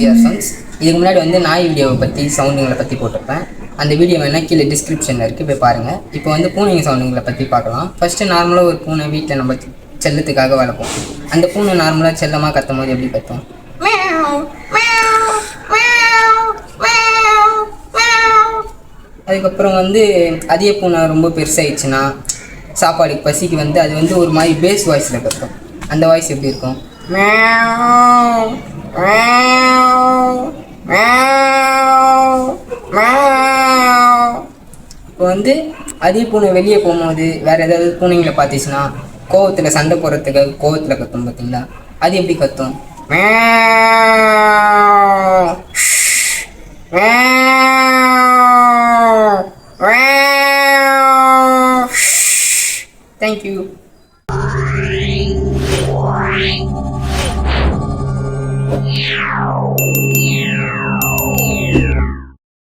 CR sounds. இதுக்கு முன்னாடி வந்து நாய் வீடியோவை பற்றி சவுண்டுங்களை பற்றி போட்டிருப்பேன். அந்த வீடியோ வேணால் கீழே டிஸ்கிரிப்ஷனில் இருக்குது, போய் பாருங்கள். இப்போ வந்து பூனைங்க சவுண்டுங்களை பற்றி பார்க்கலாம். ஃபஸ்ட்டு நார்மலாக ஒரு பூனை வீட்டில் நம்ம செல்லத்துக்காக வளர்ப்போம். அந்த பூனை நார்மலாக செல்லமாக கத்தும் போது எப்படி கத்தும்? அதுக்கப்புறம் வந்து அதே பூனை ரொம்ப பெருசாகிடுச்சுன்னா சாப்பாடுக்கு பசிக்கு வந்து அது வந்து ஒரு மாதிரி பேஸ் வாய்ஸில் கத்தும். அந்த வாய்ஸ் எப்படி இருக்கும்? இப்போ வந்து அதே பூனை வெளியே போகும்போது வேறு ஏதாவது பூனைங்களை பார்த்துச்சுன்னா கோவத்தில் சண்டை போடுறதுக்காக கோவத்தில் கத்தும் பார்த்தீங்களா? அது எப்படி கத்தும்? Thank you.